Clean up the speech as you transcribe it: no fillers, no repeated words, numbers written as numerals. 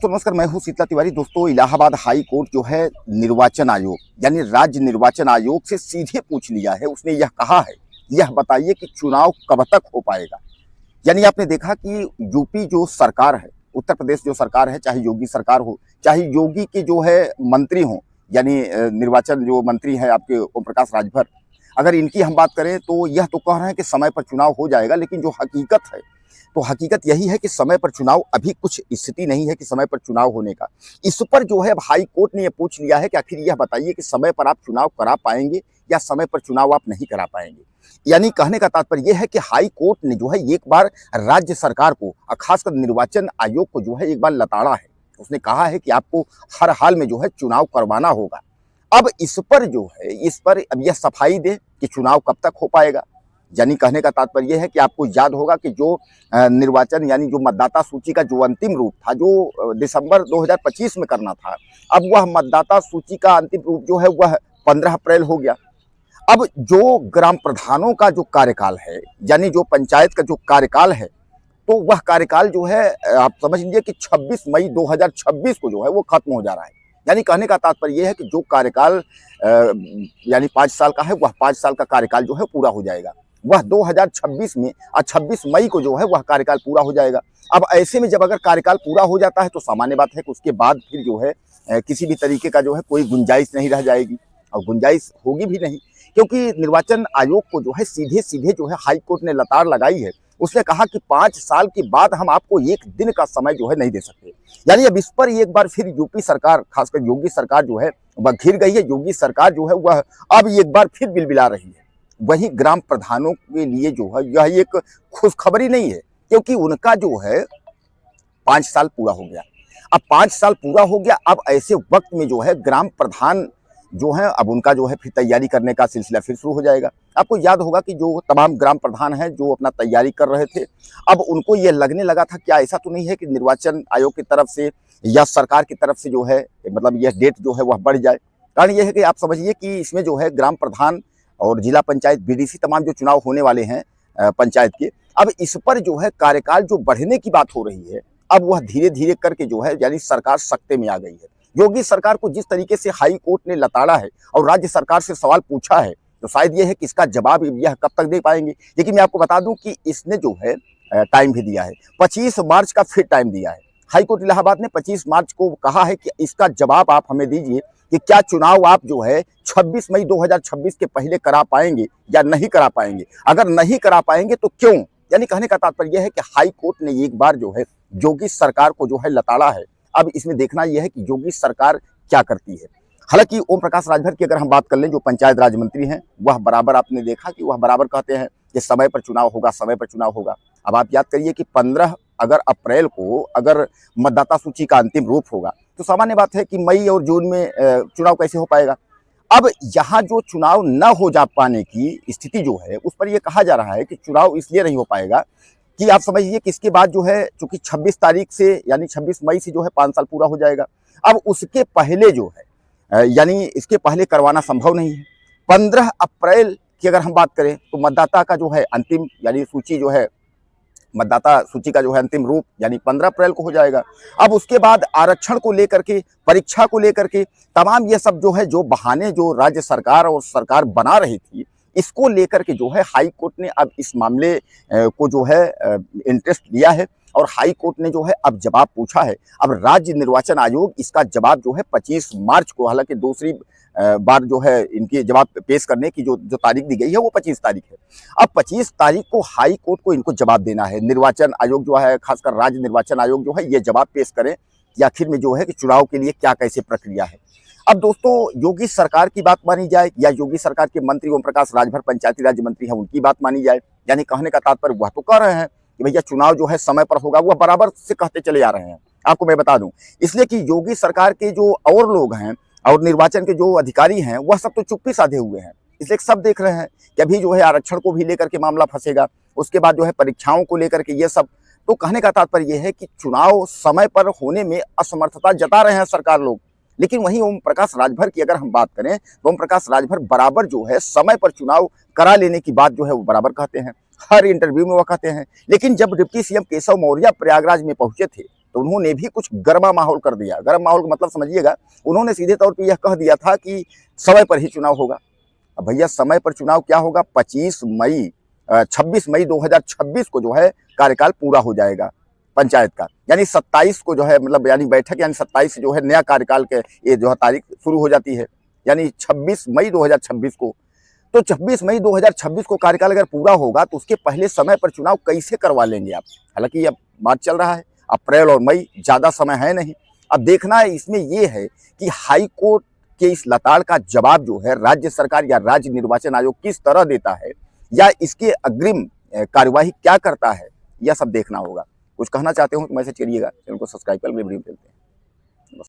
तो नमस्कार, मैं हूं शीतला तिवारी। दोस्तों, इलाहाबाद हाई कोर्ट जो है निर्वाचन आयोग यानी राज्य निर्वाचन आयोग से सीधे पूछ लिया है। उसने यह कहा है, यह बताइए कि चुनाव कब तक हो पाएगा। यानी आपने देखा कि यूपी जो सरकार है, उत्तर प्रदेश जो सरकार है, चाहे योगी सरकार हो, चाहे योगी के जो है मंत्री हो, यानी निर्वाचन जो मंत्री है आपके ओम प्रकाश राजभर, अगर इनकी हम बात करें तो यह तो कह रहे हैं कि समय पर चुनाव हो जाएगा, लेकिन जो हकीकत है तो हकीकत यही है कि समय पर चुनाव अभी कुछ स्थिति नहीं है कि समय पर चुनाव होने का। इस पर जो है हाई कोर्ट ने यह पूछ लिया है कि आखिर यह बताइए कि समय पर आप चुनाव करा पाएंगे या समय पर चुनाव आप नहीं करा पाएंगे। यानी कहने का तात्पर्य यह है कि हाई कोर्ट ने जो है एक बार राज्य सरकार को और खासकर निर्वाचन आयोग को जो है एक बार लताड़ा है। उसने कहा है कि आपको हर हाल में जो है चुनाव करवाना होगा। अब इस पर जो है अब यह सफाई दे कि चुनाव कब तक हो पाएगा। यानी कहने का तात्पर्य है कि आपको याद होगा कि जो निर्वाचन यानी जो मतदाता सूची का जो अंतिम रूप था, जो दिसंबर 2025 में करना था, अब वह मतदाता सूची का अंतिम रूप जो है वह 15 अप्रैल हो गया। अब जो ग्राम प्रधानों का जो कार्यकाल है, यानी जो पंचायत का जो कार्यकाल है, तो वह कार्यकाल जो है आप समझ लीजिए कि 26 मई 2026 को जो है वो खत्म हो जा रहा है। यानी कहने का तात्पर्य यह है कि जो कार्यकाल यानी 5 साल का है, वह 5 साल का कार्यकाल जो है पूरा हो जाएगा। वह 2026 में और 26 मई को जो है वह कार्यकाल पूरा हो जाएगा। अब ऐसे में जब अगर कार्यकाल पूरा हो जाता है तो सामान्य बात है कि उसके बाद फिर जो है किसी भी तरीके का जो है कोई गुंजाइश नहीं रह जाएगी, और गुंजाइश होगी भी नहीं, क्योंकि निर्वाचन आयोग को जो है सीधे सीधे जो है हाई कोर्ट ने लताड़ लगाई है। उसने कहा कि 5 साल के बाद हम आपको एक दिन का समय जो है नहीं दे सकते। यानी अब इस पर एक बार फिर यूपी सरकार, खासकर योगी सरकार जो है वह घिर गई है। योगी सरकार जो है वह अब एक बार फिर बिलबिला रही है। वहीं ग्राम प्रधानों के लिए जो है यह एक खुशखबरी नहीं है, क्योंकि उनका जो है 5 साल पूरा हो गया। अब 5 साल पूरा हो गया, अब ऐसे वक्त में जो है ग्राम प्रधान जो है अब उनका जो है फिर तैयारी करने का सिलसिला फिर शुरू हो जाएगा। आपको याद होगा कि जो तमाम ग्राम प्रधान हैं जो अपना तैयारी कर रहे थे, अब उनको ये लगने लगा था क्या ऐसा तो नहीं है कि निर्वाचन आयोग की तरफ से या सरकार की तरफ से जो है मतलब यह डेट जो है वह बढ़ जाए। कारण यह है कि आप समझिए कि इसमें जो है ग्राम प्रधान और जिला पंचायत बीडीसी तमाम जो चुनाव होने वाले हैं पंचायत के, अब इस पर जो है कार्यकाल जो बढ़ने की बात हो रही है, अब वह धीरे धीरे करके जो है यानी सरकार सख्ते में आ गई है। योगी सरकार को जिस तरीके से हाई कोर्ट ने लताड़ा है और राज्य सरकार से सवाल पूछा है, तो शायद यह है कि इसका जवाब यह कब तक दे पाएंगे। लेकिन मैं आपको बता दूं कि इसने जो है टाइम भी दिया है, 25 मार्च का फिर टाइम दिया है। हाई कोर्ट इलाहाबाद ने 25 मार्च को कहा है कि इसका जवाब आप हमें दीजिए कि क्या चुनाव आप जो है 26 मई 2026 के पहले करा पाएंगे या नहीं करा पाएंगे। अगर नहीं करा पाएंगे तो क्यों। यानी कहने का तात्पर्य यह है कि हाई कोर्ट ने एक बार जो है योगी सरकार को जो है लताड़ा है। अब इसमें देखना यह है कि योगी सरकार क्या करती है। हालांकि ओम प्रकाश राजभर की अगर हम बात कर लें, जो पंचायत राज मंत्री हैं, वह बराबर आपने देखा कि वह बराबर कहते हैं कि समय पर चुनाव होगा, समय पर चुनाव होगा। अब आप याद करिए कि 15 अगर अप्रैल को अगर मतदाता सूची का अंतिम रूप होगा, तो सामान्य बात है कि मई और जून में चुनाव कैसे हो पाएगा। अब यहाँ जो चुनाव न हो जा पाने की स्थिति जो है, उस पर यह कहा जा रहा है कि चुनाव इसलिए नहीं हो पाएगा कि आप समझिए कि इसके बाद जो है चूंकि 26 तारीख से यानी 26 मई से जो है 5 साल पूरा हो जाएगा। अब उसके पहले जो है यानी इसके पहले करवाना संभव नहीं है। 15 अप्रैल की अगर हम बात करें तो मतदाता का जो है अंतिम यानी सूची जो है मतदाता सूची का जो है अंतिम रूप यानी 15 अप्रैल को हो जाएगा। अब उसके बाद आरक्षण को लेकर के, परीक्षा को लेकर के तमाम ये सब जो है जो बहाने जो राज्य सरकार और सरकार बना रही थी, इसको लेकर के जो है हाई कोर्ट ने अब इस मामले को जो है इंटरेस्ट दिया है और हाई कोर्ट ने जो है अब जवाब पूछा है। अब राज्य निर्वाचन आयोग इसका जवाब जो है 25 मार्च को, हालांकि दूसरी बार जो है इनकी जवाब पेश करने की जो तारीख दी गई है वो 25 तारीख है। अब 25 तारीख को हाई कोर्ट को इनको जवाब देना है। निर्वाचन आयोग जो है, खासकर राज्य निर्वाचन आयोग जो है, ये जवाब पेश करें कि आखिर में जो है कि चुनाव के लिए क्या कैसे प्रक्रिया है। अब दोस्तों, योगी सरकार की बात मानी जाए या योगी सरकार के मंत्री ओम प्रकाश राजभर पंचायती राज्य मंत्री हैं, उनकी बात मानी जाए, यानी कहने का तात्पर्य वह तो कह रहे हैं कि भैया चुनाव जो है समय पर होगा, वह बराबर से कहते चले आ रहे हैं। आपको मैं बता दूं, इसलिए कि योगी सरकार के जो और लोग हैं और निर्वाचन के जो अधिकारी हैं, वह सब तो चुप्पी साधे हुए हैं। इसलिए सब देख रहे हैं कि अभी जो है आरक्षण को भी लेकर के मामला फंसेगा, उसके बाद जो है परीक्षाओं को लेकर के ये सब। तो कहने का तात्पर्य यह है कि चुनाव समय पर होने में असमर्थता जता रहे हैं सरकार लोग। लेकिन वहीं ओम प्रकाश राजभर की अगर हम बात करें तो ओम प्रकाश राजभर बराबर जो है समय पर चुनाव करा लेने की बात जो है वो बराबर कहते हैं, हर इंटरव्यू में वो कहते हैं। लेकिन जब डिप्टी सीएम केशव मौर्य प्रयागराज में पहुंचे थे तो उन्होंने भी कुछ गर्मा माहौल कर दिया। गर्म माहौल का मतलब समझिएगा, उन्होंने सीधे तौर पे यह कह दिया था कि समय पर ही चुनाव होगा। अब भैया समय पर चुनाव क्या होगा, 26 मई 2026 को जो है कार्यकाल पूरा हो जाएगा पंचायत का, यानी 27 को जो है मतलब यानी बैठक, यानी 27 से जो है नया कार्यकाल के ये जो है तारीख शुरू हो जाती है, यानी 26 मई 2026 को। तो 26 मई 2026 को कार्यकाल अगर पूरा होगा तो उसके पहले समय पर चुनाव कैसे करवा लेंगे आप? हालांकि अब बात चल रहा है अप्रैल और मई, ज़्यादा समय है नहीं। अब देखना है इसमें ये है कि हाई कोर्ट के इस लताड़ का जवाब जो है राज्य सरकार या राज्य निर्वाचन आयोग किस तरह देता है, या इसके अग्रिम कार्यवाही क्या करता है, यह सब देखना होगा। कुछ कहना चाहते हो तो मैसेज करिएगा, चैनल को सब्सक्राइब कर वीडियो मिलते हैं।